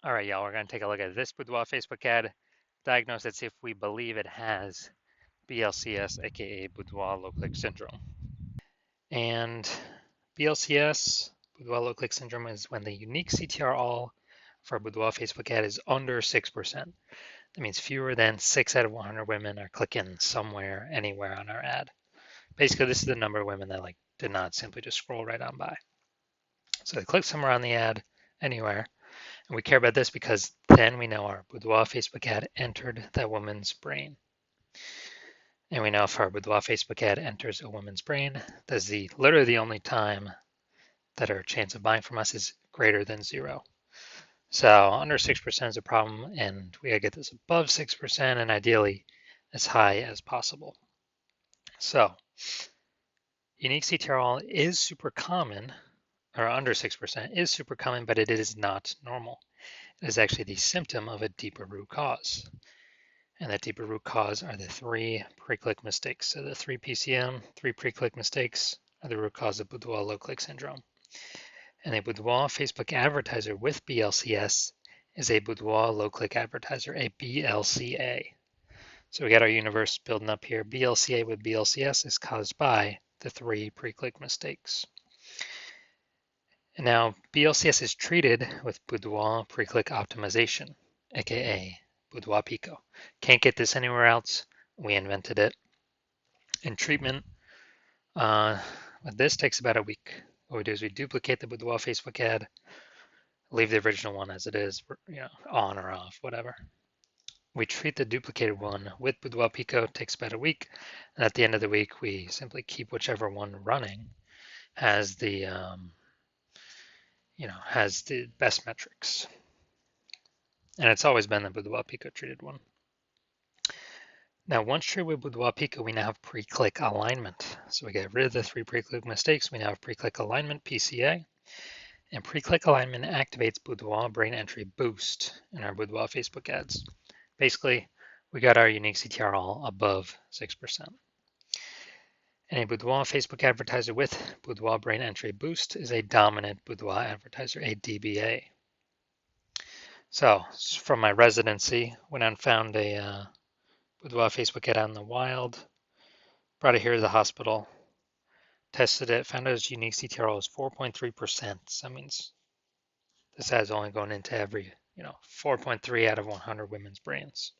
All right, y'all, we're going to take a look at this Boudoir Facebook ad, diagnose it, see if we believe it has BLCS, aka Boudoir low click syndrome. And BLCS, Boudoir low click syndrome, is when the unique CTR all for a Boudoir Facebook ad is under 6%. That means fewer than 6 out of 100 women are clicking somewhere, anywhere on our ad. Basically, this is the number of women that did not simply just scroll right on by. So they click somewhere on the ad, anywhere. And we care about this because then we know our Boudoir Facebook ad entered that woman's brain. And we know if our Boudoir Facebook ad enters a woman's brain, that's literally the only time that our chance of buying from us is greater than 0. So under 6% is a problem, and we gotta get this above 6% and ideally as high as possible. So unique CTRL is super common, or under 6% is super common, but it is not normal. It is actually the symptom of a deeper root cause. And that deeper root cause are the 3 pre-click mistakes. So the 3 PCM, 3 pre-click mistakes are the root cause of Boudoir low-click syndrome. And a Boudoir Facebook advertiser with BLCS is a Boudoir low-click advertiser, a BLCA. So we got our universe building up here. BLCA with BLCS is caused by the 3 pre-click mistakes. And now BLCS is treated with Boudoir pre-click optimization, aka Boudoir Pico. Can't get this anywhere else. We invented it. And treatment with this takes about a week. What we do is we duplicate the Boudoir Facebook ad, leave the original one as it is, on or off, whatever. We treat the duplicated one with Boudoir Pico, takes about a week, and at the end of the week, we simply keep whichever one running has the has the best metrics. And it's always been the Boudoir Pico treated one. Now, once treated with Boudoir Pico, we now have pre-click alignment. So we get rid of the 3 pre-click mistakes. We now have pre-click alignment, PCA. And pre-click alignment activates Boudoir brain entry boost in our Boudoir Facebook ads. Basically, we got our unique CTR all above 6%. And a Boudoir Facebook advertiser with Boudoir brain entry boost is a dominant Boudoir advertiser, a DBA. So from my residency, went out and found a Boudoir Facebook ad out in the wild, brought it here to the hospital, tested it, found out its unique CTRL was 4.3%. So that means this ad is only going into every, 4.3 out of 100 women's brains.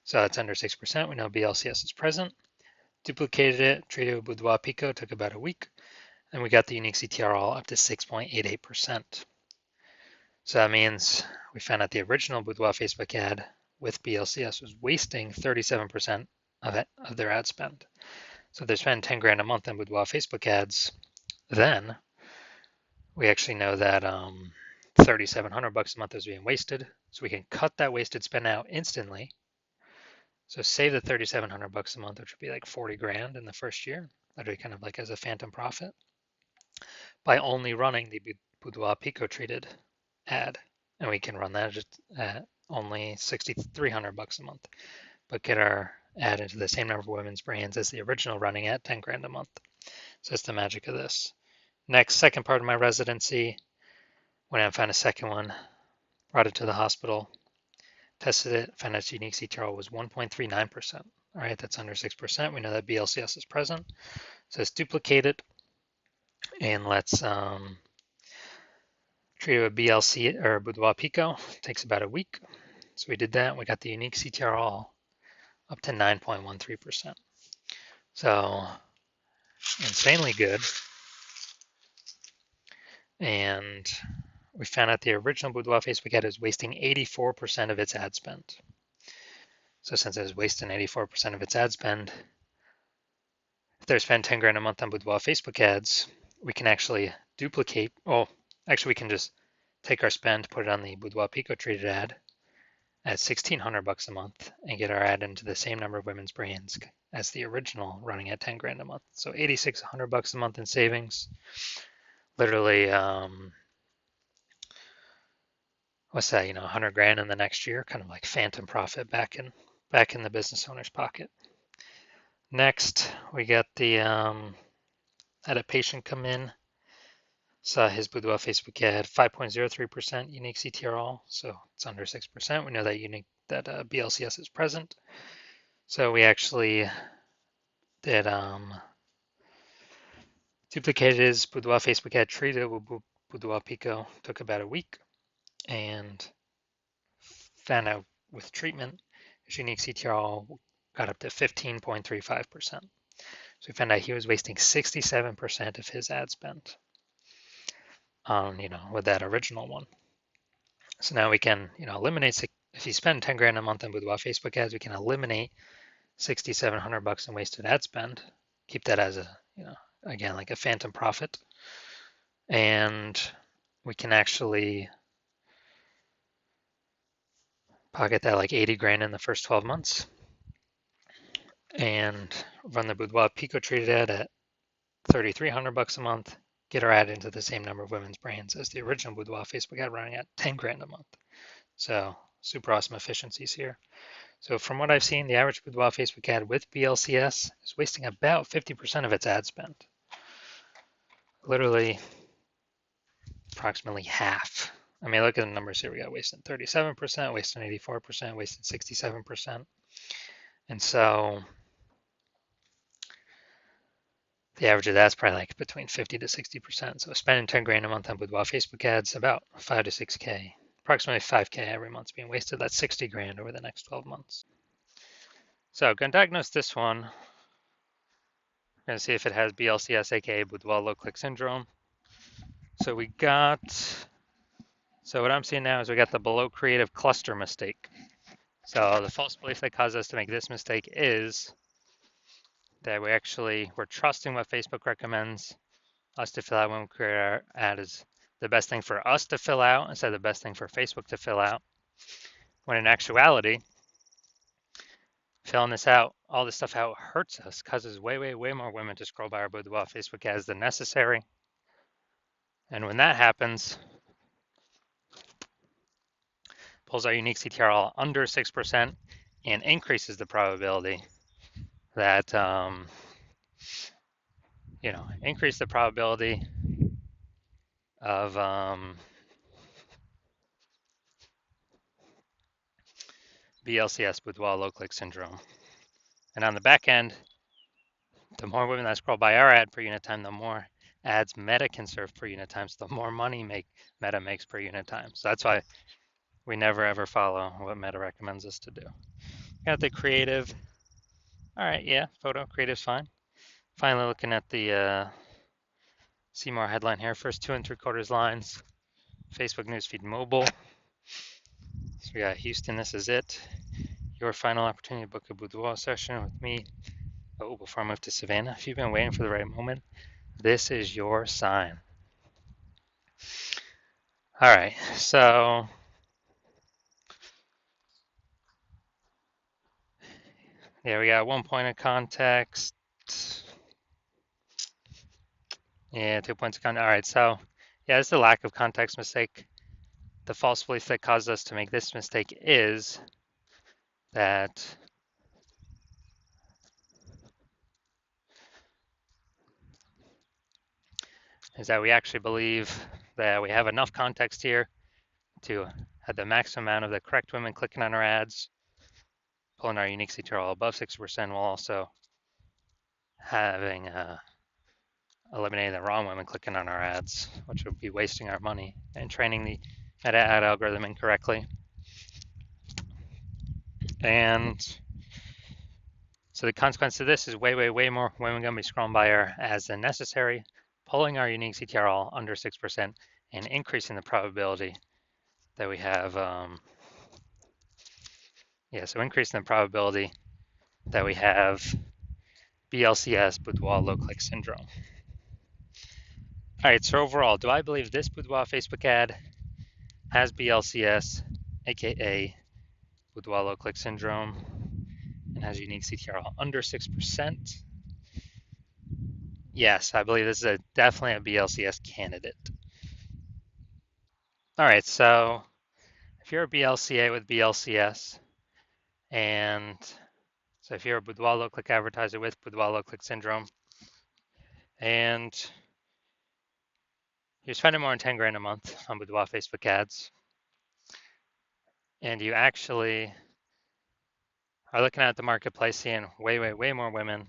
So that's under 6%. We know BLCS is present. Duplicated it, treated with Boudoir Pico, took about a week, and we got the unique CTRL up to 6.88%. So that means we found out the original Boudoir Facebook ad with BLCS was wasting 37% of their ad spend. So if they're spending 10 grand a month on Boudoir Facebook ads, then we actually know that 3,700 bucks a month is being wasted. So we can cut that wasted spend out instantly. So save the 3,700 bucks a month, which would be like 40 grand in the first year. That'd be kind of like as a phantom profit by only running the Boudoir Pico treated ad. And we can run that just at only 6,300 bucks a month, but get our ad into the same number of women's brains as the original running at 10 grand a month. So that's the magic of this. Next, second part of my residency, went out and found a second one, brought it to the hospital, tested it, found its unique CTRL was 1.39%. All right, that's under 6%. We know that BLCS is present. So let's duplicate it and let's treat it with BLC or Boudoir Pico. It takes about a week. So we did that. We got the unique CTRL up to 9.13%. So insanely good. And we found out the original Boudoir Facebook ad is wasting 84% of its ad spend. So since it is wasting 84% of its ad spend, if they're spending 10 grand a month on Boudoir Facebook ads, we can actually duplicate, we can just take our spend, put it on the Boudoir Pico treated ad at 1,600 bucks a month and get our ad into the same number of women's brains as the original running at 10 grand a month. So 8,600 bucks a month in savings. Literally, what's that, 100 grand in the next year, kind of like phantom profit back in the business owner's pocket. Next, we got the had a patient come in, So his Boudoir Facebook ad, 5.03% unique CTRL, so it's under 6%. We know that BLCS is present. So we actually did duplicated his Boudoir Facebook ad, treated it with Boudoir Pico, took about a week, and found out with treatment, his unique CTRL got up to 15.35%. So we found out he was wasting 67% of his ad spend on, with that original one. So now we can, eliminate, if you spend 10 grand a month on Boudoir Facebook ads, we can eliminate 6,700 bucks in wasted ad spend, keep that as a, again, like a phantom profit. And we can actually pocket that like 80 grand in the first 12 months and run the Boudoir Pico treated ad at 3,300 bucks a month, get our ad into the same number of women's brains as the original Boudoir Facebook ad running at 10 grand a month. So super awesome efficiencies here. So from what I've seen, the average Boudoir Facebook ad with BLCS is wasting about 50% of its ad spend. Literally approximately half. I mean, look at the numbers here. We got wasted 37%, wasted 84%, wasted 67%. And so the average of that's probably like between 50 to 60%. So spending 10 grand a month on Boudoir Facebook ads, about 5 to 6K, approximately 5K every month being wasted. That's 60 grand over the next 12 months. So going to diagnose this one. We're going to see if it has BLCS, aka Boudoir low click syndrome. So what I'm seeing now is we got the below creative cluster mistake. So the false belief that caused us to make this mistake is that we're trusting what Facebook recommends us to fill out when we create our ad is the best thing for us to fill out instead of the best thing for Facebook to fill out. When in actuality, filling all this stuff out hurts us, causes way, way, way more women to scroll by our Boudoir Facebook ads than necessary. And when that happens, pulls our unique CTRL under 6% and increases the probability that, increase the probability of BLCS, Boudoir low click syndrome. And on the back end, the more women that scroll by our ad per unit time, the more ads Meta can serve per unit time, so the more money Meta makes per unit time. So that's why we never ever follow what Meta recommends us to do. Got the creative. All right, yeah, photo creative's fine. Finally, looking at the see more headline here. First 2 3/4 lines. Facebook newsfeed mobile. So we got Houston. This is it. Your final opportunity to book a boudoir session with me. Oh, before I move to Savannah, if you've been waiting for the right moment, this is your sign. All right, so yeah, we got 1 point of context. Yeah, 2 points of context. All right, so yeah, it's the lack of context mistake. The false belief that caused us to make this mistake is that we actually believe that we have enough context here to have the maximum amount of the correct women clicking on our ads, pulling our unique CTRL above 60%, while also having eliminating the wrong women clicking on our ads, which would be wasting our money and training the meta ad algorithm incorrectly. And so the consequence of this is way, way, way more women going to be scrolling by our ads than necessary, pulling our unique CTRL under 6% and increasing the probability that we have, so increasing the probability that we have BLCS, Boudoir low click syndrome. All right, so overall, do I believe this Boudoir Facebook ad has BLCS, aka Boudoir low click syndrome, and has unique CTRL under 6%? Yes, I believe this is definitely a BLCS candidate. All right, so if you're a BLCA with BLCS, and so if you're a Boudoir low click advertiser with Boudoir low click syndrome, and you're spending more than 10 grand a month on Boudoir Facebook ads, and you actually are looking at the marketplace, seeing way more women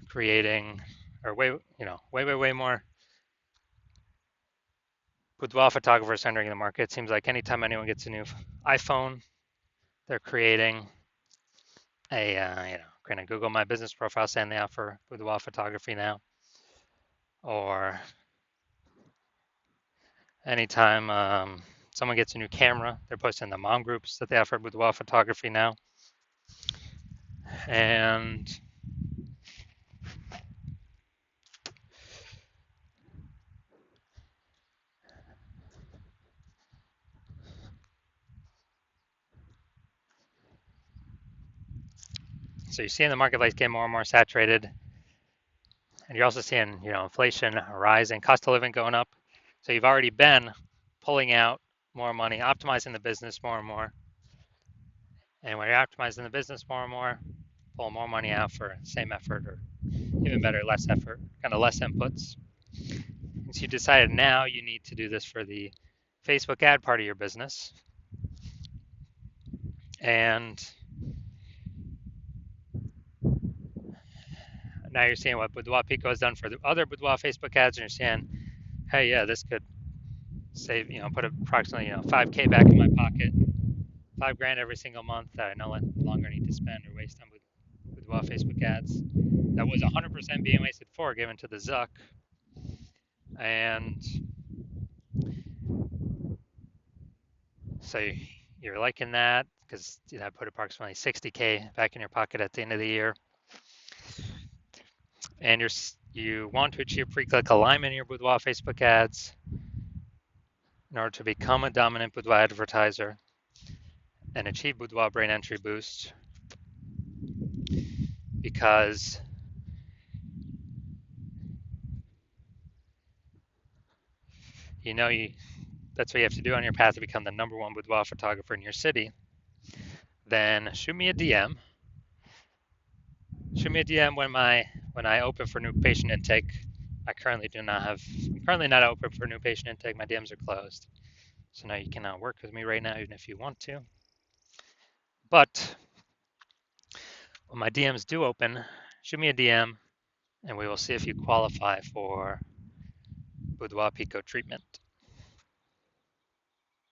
creating, or way more boudoir photographers entering the market. It seems like anytime anyone gets a new iPhone, they're creating kind of Google My Business profile saying they offer boudoir photography now. Or anytime someone gets a new camera, they're posting in the mom groups that they offer boudoir photography now. And so you're seeing the marketplace get more and more saturated. And you're also seeing, inflation rising, cost of living going up. So you've already been pulling out more money, optimizing the business more and more. And when you're optimizing the business more and more, pull more money out for same effort, or even better, less effort, kind of less inputs. And so you decided now you need to do this for the Facebook ad part of your business. And now you're seeing what Boudoir Pico has done for the other Boudoir Facebook ads, and you're saying, hey, yeah, this could save, put approximately, 5K back in my pocket, 5 grand every single month that I no longer need to spend or waste on Boudoir Facebook ads. That was 100% being wasted for, given to the Zuck. And so you're liking that because I put approximately 60K back in your pocket at the end of the year. And you want to achieve pre-click alignment in your Boudoir Facebook ads in order to become a dominant Boudoir advertiser and achieve Boudoir brain entry boost, because that's what you have to do on your path to become the #1 boudoir photographer in your city. Then shoot me a DM. Shoot me a DM when I open for new patient intake. I'm currently not open for new patient intake. My DMs are closed. So now you cannot work with me right now, even if you want to. But when my DMs do open, shoot me a DM and we will see if you qualify for Boudoir Pico treatment.